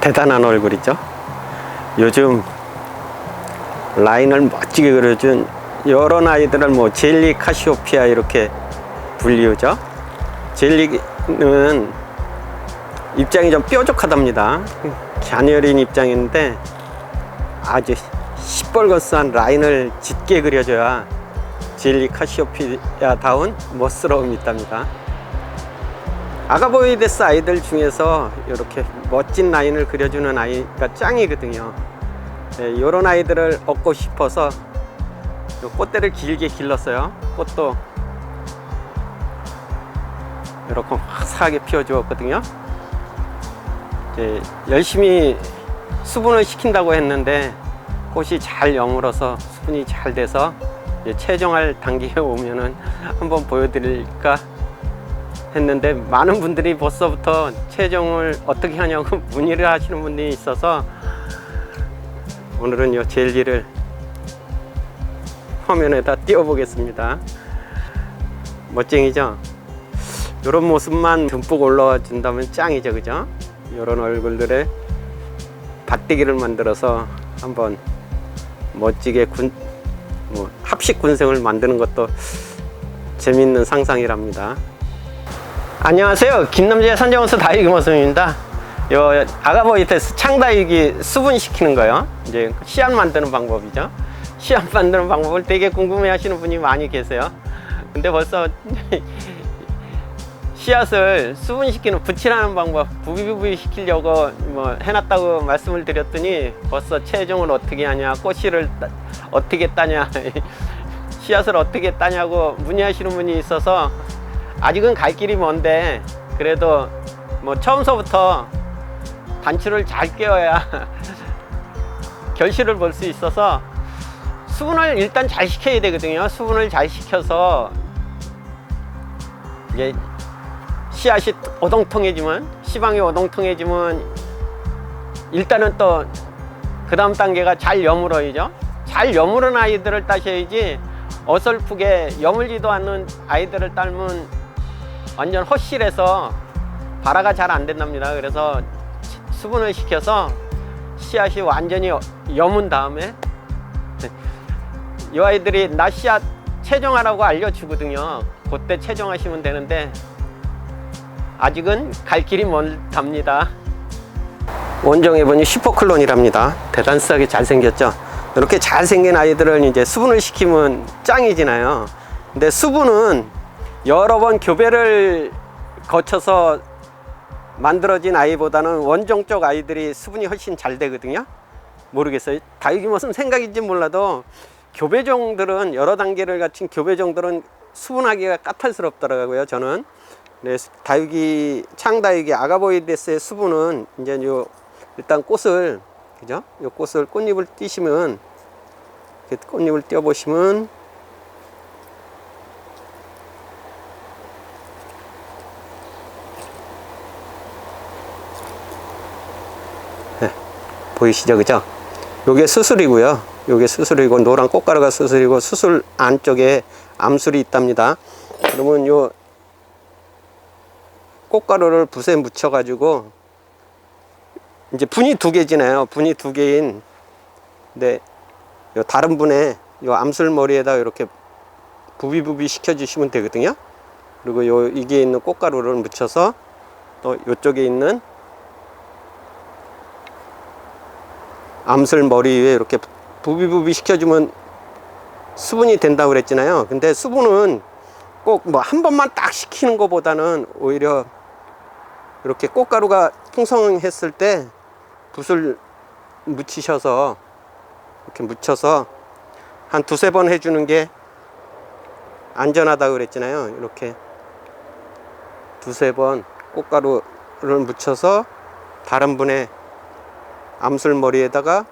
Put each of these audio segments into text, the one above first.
대단한 얼굴이죠. 요즘 라인을 멋지게 그려준 여러 아이들을 뭐 젤리 카시오피아 이렇게 불리우죠. 젤리는 입장이 좀 뾰족하답니다. 갸녀린 입장인데 아주 시뻘겋은 라인을 짙게 그려줘야 젤리 카시오피아다운 멋스러움이 있답니다. 아가보이데스 아이들 중에서 이렇게 멋진 라인을 그려주는 아이가 짱이거든요. 네, 이런 아이들을 얻고 싶어서 꽃대를 길게 길렀어요. 꽃도 이렇게 화사하게 피워주었거든요. 이제 열심히 수분을 시킨다고 했는데 꽃이 잘 여물어서 수분이 잘 돼서 이제 채종할 단계에 오면은 한번 보여드릴까 했는데 많은 분들이 벌써부터 채종을 어떻게 하냐고 문의를 하시는 분들이 있어서 오늘은 이 젤리를 화면에다 띄워 보겠습니다. 멋쟁이죠? 이런 모습만 듬뿍 올라와 준다면 짱이죠, 그죠? 이런 얼굴들의 밭대기를 만들어서 한번 멋지게 합식 군생을 만드는 것도 재밌는 상상이랍니다. 안녕하세요, 김남재 산정원수 다육이 모습입니다. 요 아가보이데스 창다육이 수분 시키는 거요. 이제 씨앗 만드는 방법이죠. 씨앗 만드는 방법을 되게 궁금해 하시는 분이 많이 계세요. 근데 벌써 씨앗을 수분시키는 부치라는 방법, 부비부비 시키려고 뭐 해놨다고 말씀을 드렸더니 벌써 채종을 어떻게 하냐, 꽃씨를 어떻게 따냐, 씨앗을 어떻게 따냐고 문의하시는 분이 있어서 아직은 갈 길이 먼데 그래도 뭐 처음서부터 단추를 잘 꿰어야 결실을 볼 수 있어서 수분을 일단 잘 시켜야 되거든요. 수분을 잘 시켜서 이제 씨앗이 오동통해지면, 씨방이 오동통해지면 일단은 또 그 다음 단계가 잘 여물어야죠. 잘 여물은 아이들을 따셔야지 어설프게 여물지도 않는 아이들을 따면 완전 헛실해서 발화가 잘 안 된답니다. 그래서 수분을 시켜서 씨앗이 완전히 여문 다음에 이 아이들이 나 씨앗 채종하라고 알려주거든요. 그때 채종하시면 되는데 아직은 갈 길이 멀답니다. 원종해보니 슈퍼클론이랍니다. 대단하게 잘생겼죠. 이렇게 잘생긴 아이들을 이제 수분을 시키면 짱이지나요. 근데 수분은 여러 번 교배를 거쳐서 만들어진 아이보다는 원종 쪽 아이들이 수분이 훨씬 잘 되거든요. 모르겠어요. 다육이 무슨 생각인지 몰라도 교배종들은, 여러 단계를 갖춘 교배종들은 수분하기가 까탈스럽더라고요, 저는. 네, 다육이, 창다육이 아가보이데스의 수분은 이제 요 일단 꽃을, 그죠? 요 꽃을, 꽃잎을 띄시면, 이렇게 꽃잎을 띄워보시면 네, 보이시죠, 그죠? 요게 수술이고요. 요게 수술이고, 노란 꽃가루가 수술이고, 수술 안쪽에 암술이 있답니다. 그러면 요 꽃가루를 붓에 묻혀 가지고 이제 분이 두 개지나요. 분이 두 개인, 근데 요 다른 분에 요 암술 머리에다 이렇게 부비부비 시켜 주시면 되거든요. 그리고 요 이게 있는 꽃가루를 묻혀서 또 요쪽에 있는 암술 머리 위에 이렇게 부비부비 시켜주면 수분이 된다고 그랬잖아요. 근데 수분은 꼭 뭐 한 번만 딱 시키는 것보다는 오히려 이렇게 꽃가루가 풍성했을 때 붓을 묻히셔서 이렇게 묻혀서 한 두세 번 해주는 게 안전하다고 그랬잖아요. 이렇게 두세 번 꽃가루를 묻혀서 다른 분의 암술 머리에다가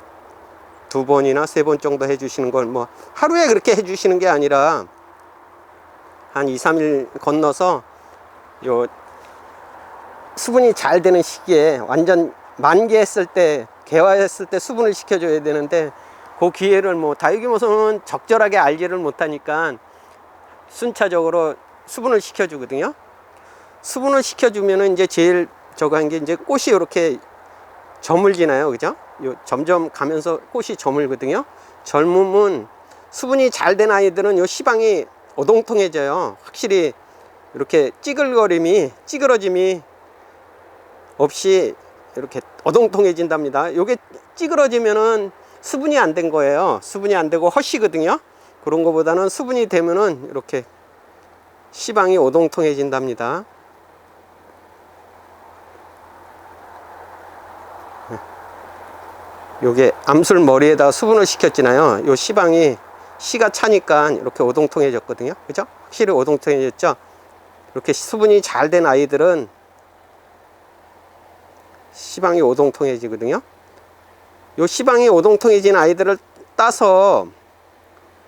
두 번이나 세 번 정도 해주시는 걸, 뭐 하루에 그렇게 해주시는 게 아니라 한 2, 3일 건너서 요 수분이 잘 되는 시기에 완전 만개했을 때, 개화했을 때 수분을 시켜줘야 되는데 그 기회를 뭐 다육이 모습은 적절하게 알지를 못하니까 순차적으로 수분을 시켜주거든요. 수분을 시켜주면은 이제 제일 저거 한 게 이제 꽃이 이렇게 저물지나요, 그죠? 점점 가면서 꽃이 저물거든요. 젊으면 수분이 잘 된 아이들은 요 시방이 오동통해져요. 확실히 이렇게 찌그러짐이 없이 이렇게 오동통해진답니다. 요게 찌그러지면은 수분이 안 된 거예요. 수분이 안 되고 헛이거든요. 그런 거보다는 수분이 되면은 이렇게 시방이 오동통해진답니다. 요게 암술 머리에다 수분을 시켰잖아요. 요 시방이 씨가 차니까 이렇게 오동통해졌거든요. 그죠? 확실히 오동통해졌죠? 이렇게 수분이 잘 된 아이들은 시방이 오동통해지거든요. 요 시방이 오동통해진 아이들을 따서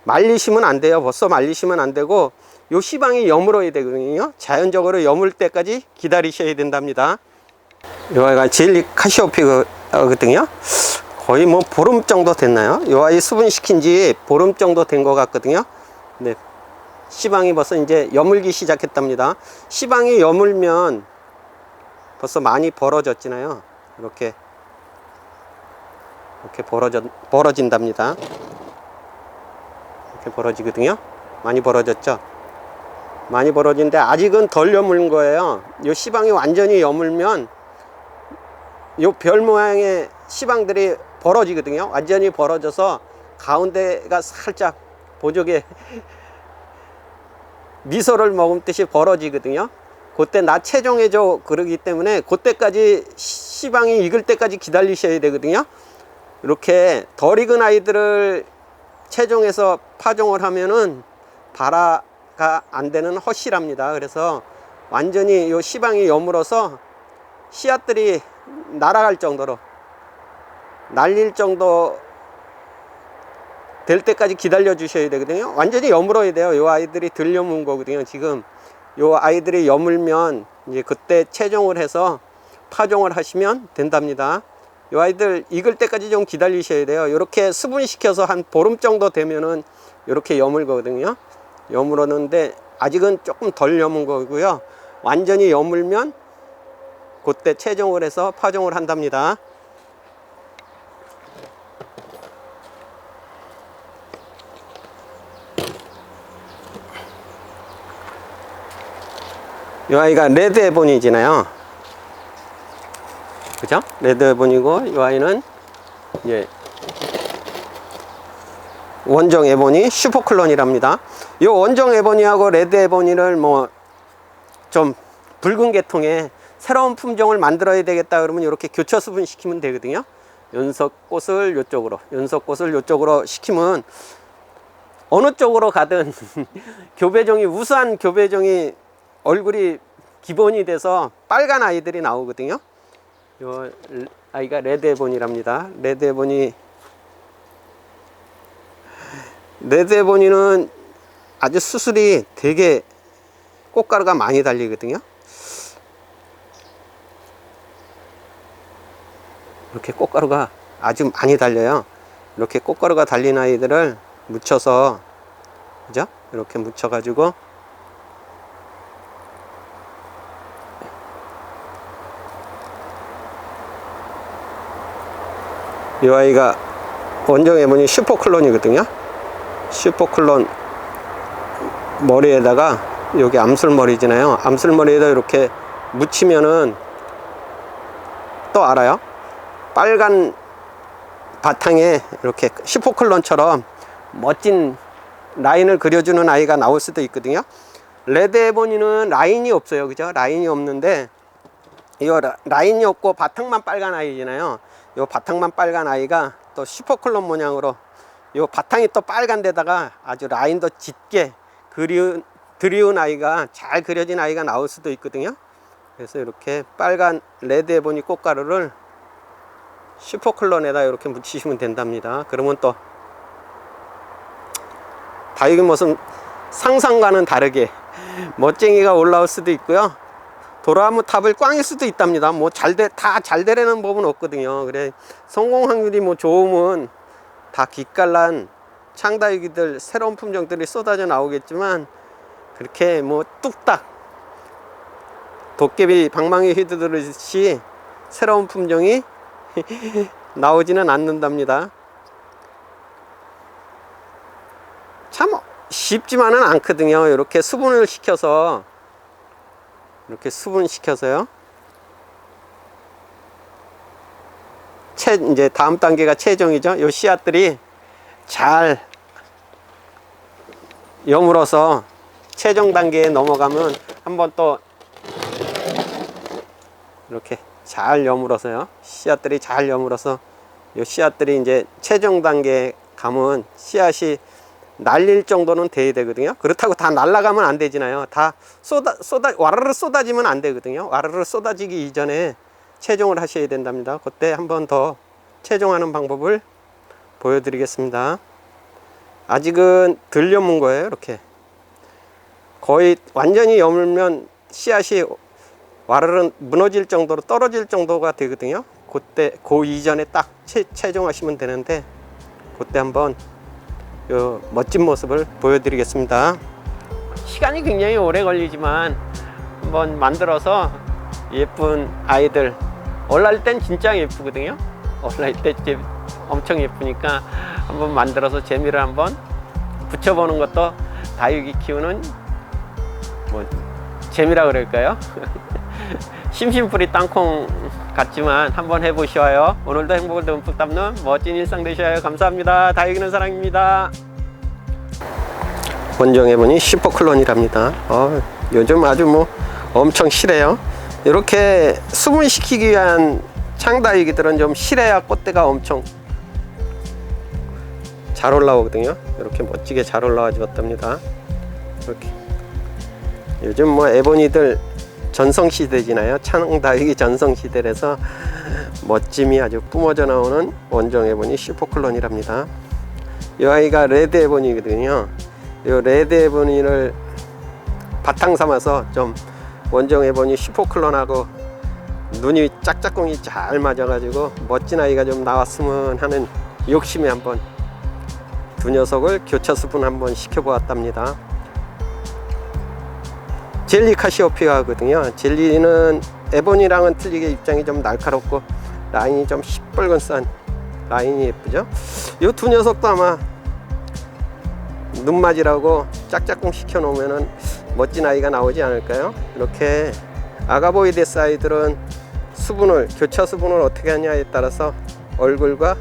말리시면 안 돼요. 벌써 말리시면 안 되고 요 시방이 여물어야 되거든요. 자연적으로 여물 때까지 기다리셔야 된답니다. 요 아이가 제일리 카시오피거든요. 거의 뭐 보름 정도 됐나요? 요 아이 수분시킨 지 보름 정도 된 것 같거든요. 네. 시방이 벌써 이제 여물기 시작했답니다. 시방이 여물면 벌써 많이 벌어졌잖아요. 이렇게 벌어진답니다. 이렇게 벌어지거든요. 많이 벌어졌죠. 많이 벌어진데 아직은 덜 여물은 거예요. 요 시방이 완전히 여물면 요 별 모양의 시방들이 벌어지거든요. 완전히 벌어져서 가운데가 살짝 보조개 미소를 머금듯이 벌어지거든요. 그때 나 체종해줘 그러기 때문에 그때까지 시방이 익을 때까지 기다리셔야 되거든요. 이렇게 덜 익은 아이들을 체종해서 파종을 하면은 발화가 안 되는 헛이랍니다. 그래서 완전히 요 시방이 여물어서 씨앗들이 날아갈 정도로 날릴 정도 될 때까지 기다려 주셔야 되거든요. 완전히 여물어야 돼요. 요 아이들이 덜 여문 거거든요. 지금 요 아이들이 여물면 이제 그때 체종을 해서 파종을 하시면 된답니다. 요 아이들 익을 때까지 좀 기다리셔야 돼요. 이렇게 수분시켜서 한 보름 정도 되면은 이렇게 여물거든요. 여물었는데 아직은 조금 덜 여문 거고요. 완전히 여물면 그때 체종을 해서 파종을 한답니다. 이 아이가 레드 에본이잖아요. 그죠? 레드 에본이고, 이 아이는 이제 원정 에본이 슈퍼클론이랍니다. 이 원정 에본이하고 레드 에본이를 뭐 좀 붉은 계통의 새로운 품종을 만들어야 되겠다 그러면 이렇게 교차 수분 시키면 되거든요. 연석꽃을 요쪽으로 시키면 어느 쪽으로 가든 교배종이 우수한 교배종이 얼굴이 기본이 돼서 빨간 아이들이 나오거든요. 요 아이가 레드 에본이랍니다. 레드 에본이는 아주 수술이 되게 꽃가루가 많이 달리거든요. 이렇게 꽃가루가 아주 많이 달려요. 이렇게 꽃가루가 달린 아이들을 묻혀서, 그죠? 이렇게 묻혀가지고 이 아이가 원정 에본이 슈퍼클론이거든요. 슈퍼클론 머리에다가 여기 암술머리잖아요. 암술머리에다 이렇게 묻히면은 또 알아요. 빨간 바탕에 이렇게 슈퍼클론처럼 멋진 라인을 그려주는 아이가 나올 수도 있거든요. 레드 에본이는 라인이 없어요. 그죠? 라인이 없는데 이 라인이 없고 바탕만 빨간 아이잖아요. 이 바탕만 빨간 아이가 또 슈퍼클론 모양으로 이 바탕이 또 빨간 데다가 아주 라인도 짙게 드리운 아이가, 잘 그려진 아이가 나올 수도 있거든요. 그래서 이렇게 빨간 레드 에보니 꽃가루를 슈퍼클론에다 이렇게 묻히시면 된답니다. 그러면 또 다육이 모습 상상과는 다르게 멋쟁이가 올라올 수도 있고요. 도라무 탑을 꽝일 수도 있답니다. 뭐 다 잘 되려는 법은 없거든요. 그래 성공 확률이 뭐 좋으면 다 기깔난 창다육이들, 새로운 품종들이 쏟아져 나오겠지만 그렇게 뭐 뚝딱 도깨비 방망이 휘두르듯이 새로운 품종이 나오지는 않는답니다. 참 쉽지만은 않거든요. 이렇게 수분을 시켜서, 이렇게 수분시켜서요. 이제 다음 단계가 최종이죠. 요 씨앗들이 잘 여물어서 최종 단계에 넘어가면 한번 또 이렇게 잘 여물어서요. 씨앗들이 잘 여물어서 요 씨앗들이 이제 최종 단계에 가면 씨앗이 날릴 정도는 돼야 되거든요. 그렇다고 다 날아가면 안 되잖아요. 다 와르르 쏟아지면 안 되거든요. 와르르 쏟아지기 이전에 최종을 하셔야 된답니다. 그때 한 번 더 최종하는 방법을 보여드리겠습니다. 아직은 덜 여문 거예요. 이렇게 거의 완전히 여물면 씨앗이 와르르 무너질 정도로 떨어질 정도가 되거든요. 그때 그 이전에 딱 최종하시면 되는데, 그때 한번 요 멋진 모습을 보여드리겠습니다. 시간이 굉장히 오래 걸리지만 한번 만들어서 예쁜 아이들, 올라올 땐 진짜 예쁘거든요. 올라올 때 엄청 예쁘니까 한번 만들어서 재미를 한번 붙여보는 것도 다육이 키우는 뭐 재미라 그럴까요? 심심풀이 땅콩 같지만 한번 해보셔요. 오늘도 행복을 듬뿍 담는 멋진 일상 되셔요. 감사합니다. 다육이는 사랑입니다. 원종해보니 슈퍼클론이랍니다. 요즘 아주 뭐 엄청 실해요. 이렇게 수분시키기 위한 창다육이들은 좀 실해야 꽃대가 엄청 잘 올라오거든요. 이렇게 멋지게 잘 올라와 주었답니다. 이렇게 요즘 뭐 에보니들 전성시대지나요. 창다육이 전성시대라서 멋짐이 아주 뿜어져 나오는 원종 에보니 슈퍼클론이랍니다. 이 아이가 레드 에보니거든요. 이 레드 에보니를 바탕 삼아서 좀 원종 에보니 슈퍼클론하고 눈이 짝짝꿍이 잘 맞아가지고 멋진 아이가 좀 나왔으면 하는 욕심에 한번 두 녀석을 교차 수분 한번 시켜보았답니다. 젤리 카시오피아거든요. 젤리는 에보니랑은 틀리게 입장이 좀 날카롭고 라인이 좀 시뻘건싼 라인이 예쁘죠. 이 두 녀석도 아마 눈맞이라고 짝짝꿍 시켜 놓으면은 멋진 아이가 나오지 않을까요? 이렇게 아가보이데스 아이들은 수분을, 교차 수분을 어떻게 하냐에 따라서 얼굴과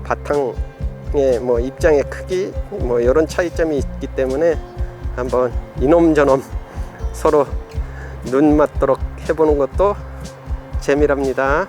바탕의 뭐 입장의 크기 뭐 이런 차이점이 있기 때문에 한번 이놈 저놈 서로 눈 맞도록 해보는 것도 재미랍니다.